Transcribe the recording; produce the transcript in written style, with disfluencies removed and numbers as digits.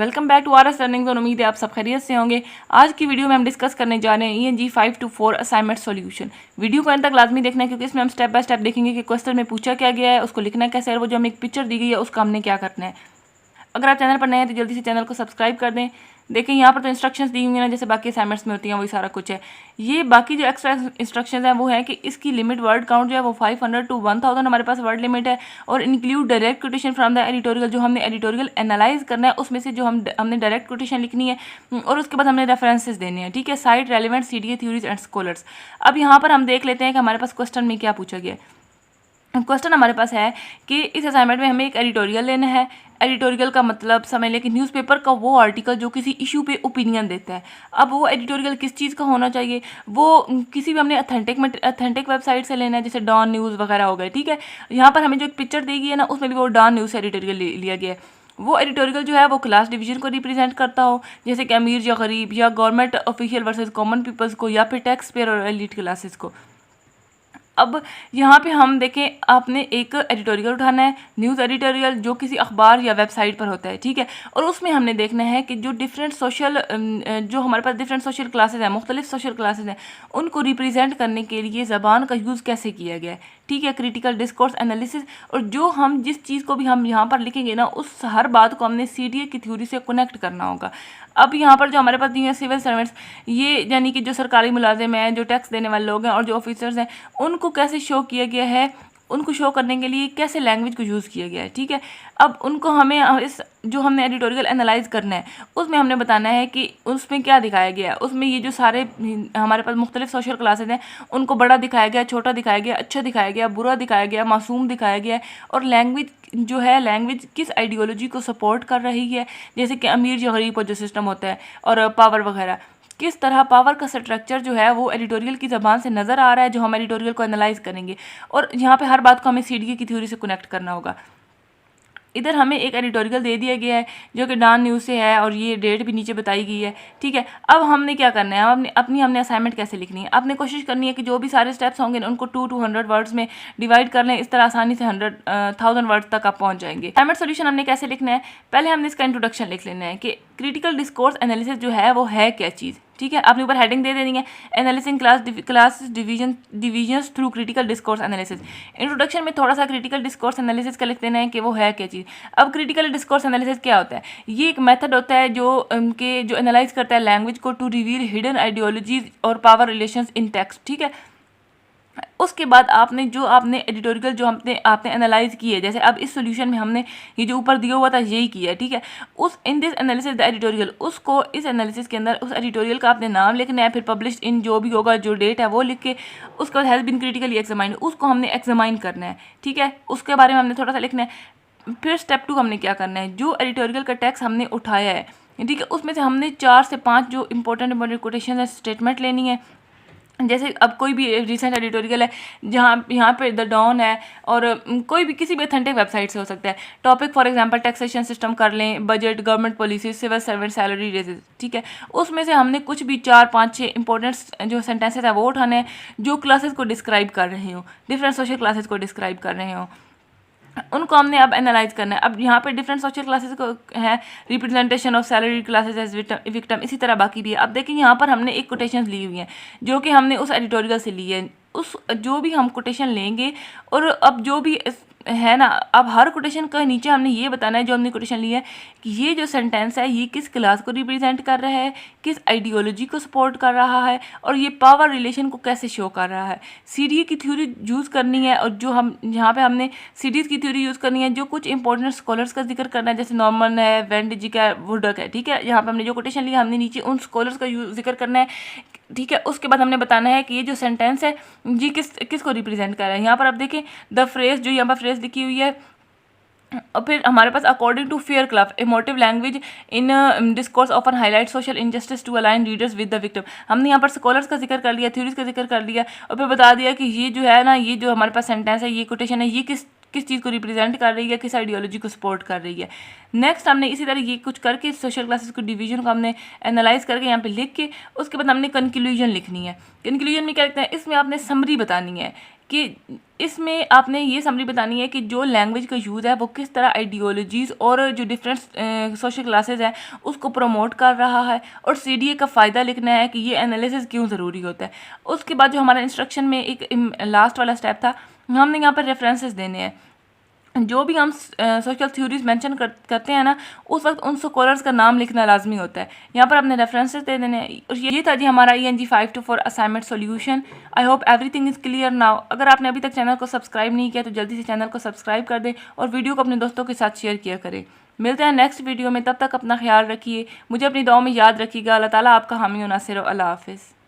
Welcome back to RS learning zone. उम्मीद है आप सब खैरियत से होंगे। आज की वीडियो में हम डिस्कस करने जा रहे हैं ईएनजी 5 to 4 असाइनमेंट सॉल्यूशन। वीडियो को अंत तक लाजमी देखना है क्योंकि इसमें हम स्टेप बाय स्टेप देखेंगे कि क्वेश्चन में पूछा क्या गया है, उसको लिखना कैसे है, और वो जो हमें एक पिक्चर दी गई है उसका हमने क्या करना है। अगर आप चैनल पर नए हैं तो जल्दी से चैनल को सब्सक्राइब कर दें। देखिए यहाँ पर तो इंस्ट्रक्शंस दी हुई हैं ना, जैसे बाकी असाइनमेंट्स में होती हैं वही सारा कुछ है। ये बाकी जो एक्स्ट्रा इंस्ट्रक्शंस हैं वो है कि इसकी लिमिट वर्ड काउंट जो है वो 500 to 1000 हमारे पास वर्ड लिमिट है, और include direct quotation from the editorial. जो हमने एडिटोरियल एनालाइज करना है उसमें से जो हमने डायरेक्ट कोटेशन लिखनी है, और उसके बाद हमने रेफरेंसेस देने हैं। ठीक है, site relevant CDA theories and scholars. अब यहाँ पर हम देख लेते हैं कि हमारे पास क्वेश्चन में क्या पूछा गया है। क्वेश्चन हमारे पास है कि इस असाइनमेंट में हमें एक एडिटोरियल लेना है। एडिटोरियल का मतलब समझ लें कि न्यूज़पेपर का वो आर्टिकल जो किसी इशू पे ओपिनियन देता है। अब वो एडिटोरियल किस चीज़ का होना चाहिए, वो किसी भी हमने अथेंटिक वेबसाइट से लेना है, जैसे डॉन न्यूज़ वगैरह हो गए। ठीक है, यहाँ पर हमें जो एक पिक्चर दी गई है ना, उसमें भी वो डॉन न्यूज़ से एडिटोरियल लिया गया है। वो एडिटोरियल जो है वो क्लास डिवीजन को रिप्रेजेंट करता हो, जैसे कि अमीर या गरीब, या government official versus common peoples को, या फिर टैक्स पेयर और एलिट क्लासेस को। अब यहाँ पे हम देखें, आपने एक एडिटोरियल उठाना है, न्यूज़ एडिटोरियल जो किसी अखबार या वेबसाइट पर होता है। ठीक है, और उसमें हमने देखना है कि जो डिफरेंट सोशल जो हमारे पास डिफरेंट सोशल क्लासेस हैं, मुख्तलिफ सोशल क्लासेस हैं, उनको रिप्रेजेंट करने के लिए ज़बान का यूज़ कैसे किया गया है। ठीक है, क्रिटिकल डिस्कोर्स एनालिसिस, और जो हम जिस चीज़ को भी हम यहाँ पर लिखेंगे ना, उस हर बात को हमने सीडीए की थ्योरी से कनेक्ट करना होगा। अब यहाँ पर जो हमारे पास दी हैं सिविल सर्वेंट्स, ये यानी कि जो सरकारी मुलाजिम हैं, जो टैक्स देने वाले लोग हैं, और जो ऑफिसर्स हैं, उनको कैसे शो किया गया है, उनको शो करने के लिए कैसे लैंग्वेज को यूज़ किया गया है। ठीक है, अब उनको हमें इस जो हमने एडिटोरियल एनालाइज करना है उसमें हमने बताना है कि उसमें क्या दिखाया गया है। उसमें ये जो सारे हमारे पास मुख्तलिफ सोशल क्लासेस हैं, उनको बड़ा दिखाया गया, छोटा दिखाया गया, अच्छा दिखाया गया, बुरा दिखाया गया, मासूम दिखाया गया है, और लैंग्वेज जो है, लैंग्वेज किस आइडियोलॉजी को सपोर्ट कर रही है, जैसे कि अमीर या गरीब का जो सिस्टम होता है, और पावर वगैरह, किस तरह पावर का स्ट्रक्चर जो है वो एडिटोरियल की ज़बान से नज़र आ रहा है, जो हम एडिटोरियल को एनालाइज करेंगे। और यहाँ पे हर बात को हमें सीडीए की थ्योरी से कनेक्ट करना होगा। इधर हमें एक एडिटोरियल दे दिया गया है जो कि डॉन न्यूज़ से है, और ये डेट भी नीचे बताई गई है। ठीक है, अब हमने क्या करना है, हमने असाइनमेंट कैसे लिखनी है। आपने कोशिश करनी है कि जो भी सारे स्टेप्स होंगे उनको 2 to 100 वर्ड्स में डिवाइड कर लें। इस तरह आसानी से 1000 वर्ड्स तक आप पहुंच जाएंगे। असाइनमेंट सोल्यूशन हमने कैसे लिखना है, पहले हमने इसका इंट्रोडक्शन लिख लेना है कि क्रिटिकल डिस्कोर्स एनालिसिस जो है वो है क्या चीज़। ठीक है, आपने ऊपर हेडिंग दे देनी है, analysing class divisions through critical discourse analysis. Introduction में थोड़ा सा क्रिटिकल डिस्कोर्स एनालिसिस का लिख देना है कि वो है क्या चीज़। अब क्रिटिकल डिस्कोर्स एनालिसिस क्या होता है, ये एक मेथड होता है जो एनालाइज करता है लैंग्वेज को टू रिवील हिडन आइडियोलॉजीज और पावर रिलेशंस इन टेक्स्ट। ठीक है, उसके बाद आपने एडिटोरियल जो आपने एनालाइज की है, जैसे अब इस सॉल्यूशन में हमने ये जो ऊपर दिया हुआ था यही किया है। ठीक है, उस in this analysis the editorial, उसको इस एनालिसिस के अंदर उस एडिटोरियल का आपने नाम लिखना है, फिर पब्लिश इन जो भी होगा, जो डेट है वो लिख के, उसके बाद हैज़ बीन क्रिटिकली एग्जामाइंड, उसको हमने एग्जामाइन करना है। ठीक है, उसके बारे में हमने थोड़ा सा लिखना है। फिर स्टेप 2 हमने क्या करना है, जो एडिटोरियल का टेक्स्ट हमने उठाया है, ठीक है, उसमें से हमने 4 से 5 जो इंपॉर्टेंट कोटेशन है, स्टेटमेंट लेनी है। जैसे अब कोई भी रिसेंट एडिटोरियल है जहाँ यहाँ पे द डॉन है, और कोई भी किसी भी अथेंटिक वेबसाइट से हो सकता है। Topic for example taxation system कर लें, budget, government policy, civil servant salary raises. ठीक है, उसमें से हमने कुछ भी 4, 5, 6 इंपॉर्टेंट जो सेंटेंसेस है वो उठाने हैं, जो क्लासेस को डिस्क्राइब कर रहे हो, डिफरेंट सोशल क्लासेस को डिस्क्राइब कर रहे हो, उनको हमने अब एनालाइज करना है। अब यहाँ पे डिफरेंट सोशल क्लासेस को है, representation of salary classes as victim, इसी तरह बाकी भी है। अब देखिए यहाँ पर हमने एक कोटेशन ली हुई है जो कि हमने उस एडिटोरियल से ली है। उस जो भी हम कोटेशन लेंगे, और अब जो भी है ना, अब हर कोटेशन का नीचे हमने ये बताना है, जो हमने कोटेशन ली है, कि ये जो सेंटेंस है ये किस क्लास को रिप्रेजेंट कर रहा है, किस आइडियोलॉजी को सपोर्ट कर रहा है, और ये पावर रिलेशन को कैसे शो कर रहा है। सीडीए की थ्योरी यूज़ करनी है, और जो हम यहाँ पे हमने सीडीज की थ्योरी यूज़ करनी है, जो कुछ इंपॉर्टेंट स्कॉलर्स का जिक्र करना है, जैसे नॉर्मन है, वेंडजिक है, वुडक है। ठीक है, यहाँ पे हमने जो कोटेशन लिया, हमने नीचे उन स्कॉलर्स का जिक्र करना है। ठीक है, उसके बाद हमने बताना है कि ये जो सेंटेंस है जी किसको रिप्रेजेंट कर रहा है। यहाँ पर आप देखें द फ्रेज, जो यहाँ पर फ्रेज लिखी हुई है, और फिर हमारे पास according to Fairclough emotive language in discourse often highlight social injustice to align readers with the victim. हमने यहाँ पर स्कॉलर्स का जिक्र कर लिया, थ्योरीज का जिक्र कर लिया, और फिर बता दिया कि ये जो है ना, ये जो हमारे पास सेंटेंस है, ये कोटेशन है, ये किस चीज़ को रिप्रेजेंट कर रही है, किस आइडियोलॉजी को सपोर्ट कर रही है। नेक्स्ट हमने इसी तरह ये कुछ करके सोशल क्लासेस को डिवीजन को हमने एनालाइज करके यहाँ पे लिख के, उसके बाद हमने कंक्लूजन लिखनी है। कंक्लूजन में क्या लिखते हैं, इसमें आपने समरी बतानी है कि इसमें आपने ये समरी बतानी है कि जो लैंग्वेज का यूज़ है वो किस तरह आइडियोलॉजीज़ और जो डिफरेंट सोशल क्लासेस हैं उसको प्रमोट कर रहा है, और सीडीए का फ़ायदा लिखना है कि ये एनालिसिस क्यों ज़रूरी होता है। उसके बाद जो हमारा इंस्ट्रक्शन में एक लास्ट वाला स्टेप था, हमने यहाँ पर रेफरेंसेस देने हैं। जो भी हम सोशल थ्योरीज मेंशन करते हैं ना, उस वक्त उन स्कॉलर्स का नाम लिखना लाजमी होता है। यहाँ पर अपने रेफरेंसेस दे देने हैं। और ये था जी हमारा ENG 524 assignment solution. I hope everything is clear now. अगर आपने अभी तक चैनल को सब्सक्राइब नहीं किया तो जल्दी से चैनल को सब्सक्राइब कर दें और वीडियो को अपने दोस्तों के साथ शेयर किया करें। मिलते हैं नेक्स्ट वीडियो में, तब तक अपना ख्याल रखिए, मुझे अपनी दुआओं में याद रखिएगा। अल्लाह ताला आपका हामी और नासिर। अल्लाह हाफिज़।